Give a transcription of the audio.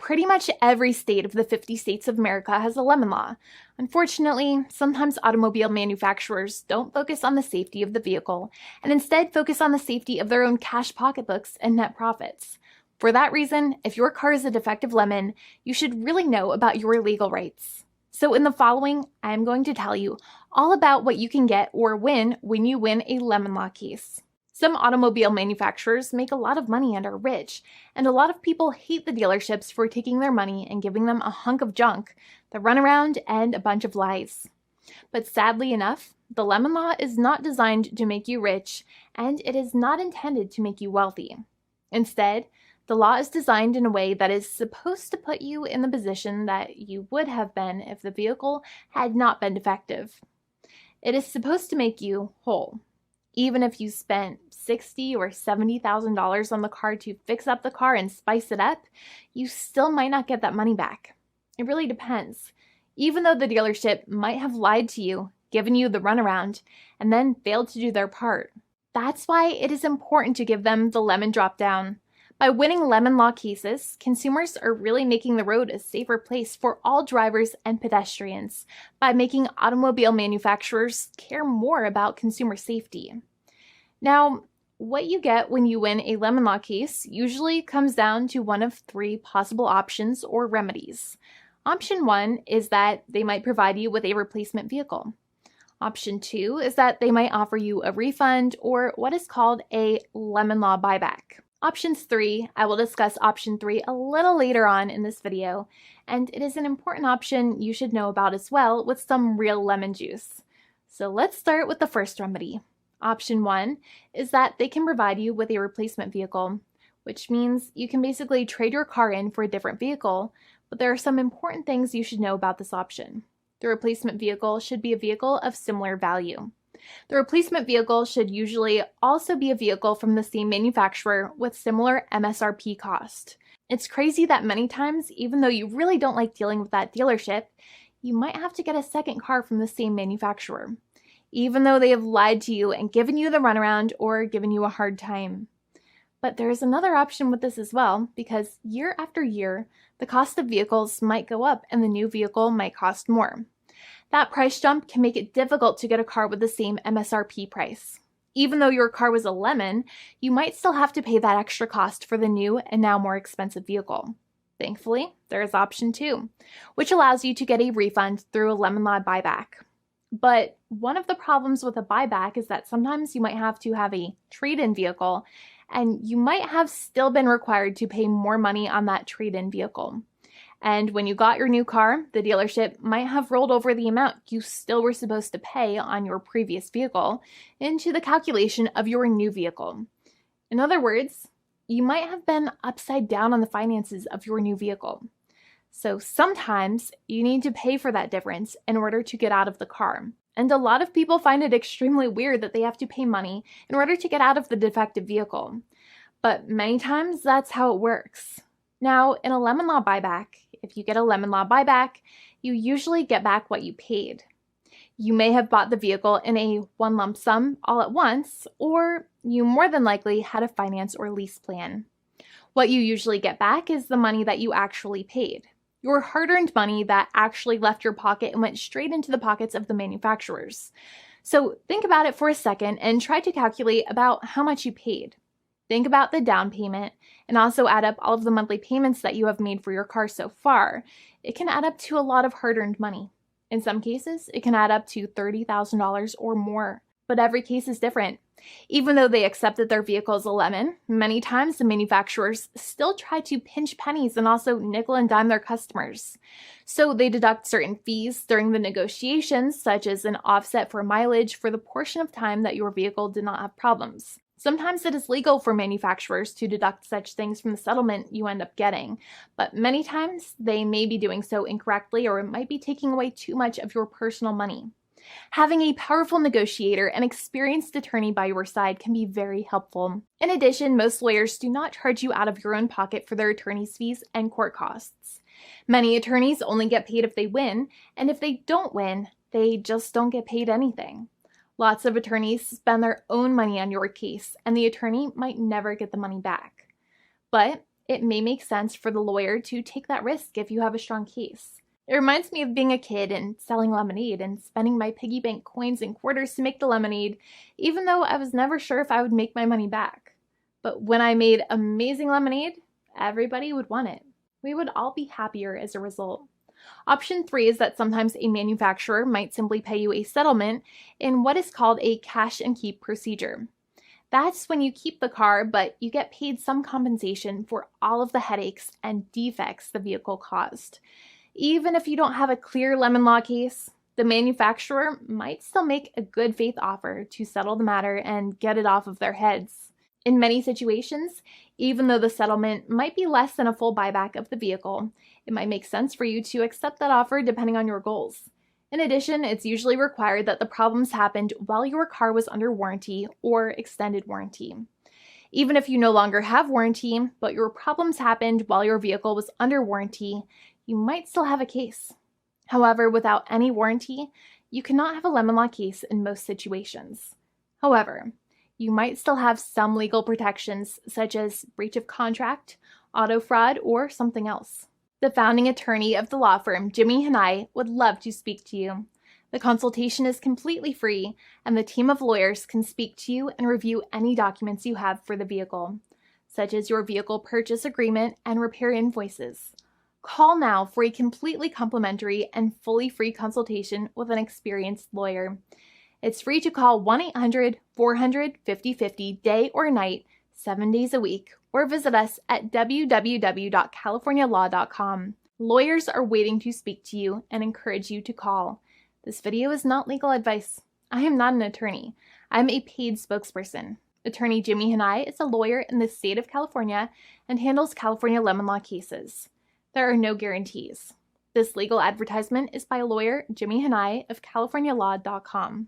Pretty much every state of the 50 states of America has a lemon law. Unfortunately, sometimes automobile manufacturers don't focus on the safety of the vehicle and instead focus on the safety of their own cash pocketbooks and net profits. For that reason, if your car is a defective lemon, you should really know about your legal rights. So in the following, I am going to tell you all about what you can get or win when you win a lemon law case. Some automobile manufacturers make a lot of money and are rich, and a lot of people hate the dealerships for taking their money and giving them a hunk of junk, the runaround, and a bunch of lies. But sadly enough, the lemon law is not designed to make you rich, and it is not intended to make you wealthy. Instead, the law is designed in a way that is supposed to put you in the position that you would have been if the vehicle had not been defective. It is supposed to make you whole. Even if you spent $60,000 or $70,000 on the car to fix up the car and spice it up, you still might not get that money back. It really depends. Even though the dealership might have lied to you, given you the runaround, and then failed to do their part. That's why it is important to give them the lemon drop down. By winning lemon law cases, consumers are really making the road a safer place for all drivers and pedestrians by making automobile manufacturers care more about consumer safety. Now, what you get when you win a lemon law case usually comes down to one of three possible options or remedies. Option 1 is that they might provide you with a replacement vehicle. Option 2 is that they might offer you a refund or what is called a lemon law buyback. Options 3, I will discuss option 3 a little later on in this video, and it is an important option you should know about as well with some real lemon juice. So let's start with the first remedy. Option 1 is that they can provide you with a replacement vehicle, which means you can basically trade your car in for a different vehicle, but there are some important things you should know about this option. The replacement vehicle should be a vehicle of similar value. The replacement vehicle should usually also be a vehicle from the same manufacturer with similar MSRP cost. It's crazy that many times, even though you really don't like dealing with that dealership, you might have to get a second car from the same manufacturer, even though they have lied to you and given you the runaround or given you a hard time. But there is another option with this as well, because year after year, the cost of vehicles might go up and the new vehicle might cost more. That price jump can make it difficult to get a car with the same MSRP price. Even though your car was a lemon, you might still have to pay that extra cost for the new and now more expensive vehicle. Thankfully, there is option 2, which allows you to get a refund through a lemon law buyback. But one of the problems with a buyback is that sometimes you might have to have a trade-in vehicle, and you might have still been required to pay more money on that trade-in vehicle. And when you got your new car, the dealership might have rolled over the amount you still were supposed to pay on your previous vehicle into the calculation of your new vehicle. In other words, you might have been upside down on the finances of your new vehicle. So sometimes you need to pay for that difference in order to get out of the car. And a lot of people find it extremely weird that they have to pay money in order to get out of the defective vehicle. But many times that's how it works. Now, in a lemon law buyback, if you get a lemon law buyback, you usually get back what you paid. You may have bought the vehicle in a one lump sum all at once, or you more than likely had a finance or lease plan. What you usually get back is the money that you actually paid. Your hard-earned money that actually left your pocket and went straight into the pockets of the manufacturers. So think about it for a second and try to calculate about how much you paid. Think about the down payment and also add up all of the monthly payments that you have made for your car so far. It can add up to a lot of hard-earned money. In some cases, it can add up to $30,000 or more, but every case is different. Even though they accept that their vehicle is a lemon, many times the manufacturers still try to pinch pennies and also nickel and dime their customers. So they deduct certain fees during the negotiations, such as an offset for mileage for the portion of time that your vehicle did not have problems. Sometimes it is legal for manufacturers to deduct such things from the settlement you end up getting, but many times they may be doing so incorrectly or it might be taking away too much of your personal money. Having a powerful negotiator and experienced attorney by your side can be very helpful. In addition, most lawyers do not charge you out of your own pocket for their attorney's fees and court costs. Many attorneys only get paid if they win, and if they don't win, they just don't get paid anything. Lots of attorneys spend their own money on your case, and the attorney might never get the money back. But it may make sense for the lawyer to take that risk if you have a strong case. It reminds me of being a kid and selling lemonade and spending my piggy bank coins and quarters to make the lemonade, even though I was never sure if I would make my money back. But when I made amazing lemonade, everybody would want it. We would all be happier as a result. Option 3 is that sometimes a manufacturer might simply pay you a settlement in what is called a cash and keep procedure. That's when you keep the car, but you get paid some compensation for all of the headaches and defects the vehicle caused. Even if you don't have a clear lemon law case, the manufacturer might still make a good faith offer to settle the matter and get it off of their heads. In many situations, even though the settlement might be less than a full buyback of the vehicle, it might make sense for you to accept that offer depending on your goals. In addition, it's usually required that the problems happened while your car was under warranty or extended warranty. Even if you no longer have warranty, but your problems happened while your vehicle was under warranty, you might still have a case. However, without any warranty, you cannot have a lemon law case in most situations. However, you might still have some legal protections such as breach of contract, auto fraud, or something else. The founding attorney of the law firm, Jimmy and I, would love to speak to you. The consultation is completely free, and the team of lawyers can speak to you and review any documents you have for the vehicle, such as your vehicle purchase agreement and repair invoices. Call now for a completely complimentary and fully free consultation with an experienced lawyer. It's free to call 1-800-400-5050 day or night, 7 days a week, or visit us at www.californialaw.com. Lawyers are waiting to speak to you and encourage you to call. This video is not legal advice. I am not an attorney. I'm a paid spokesperson. Attorney Jimmy Hanai is a lawyer in the state of California and handles California lemon law cases. There are no guarantees. This legal advertisement is by lawyer Jimmy Hanai of CaliforniaLaw.com.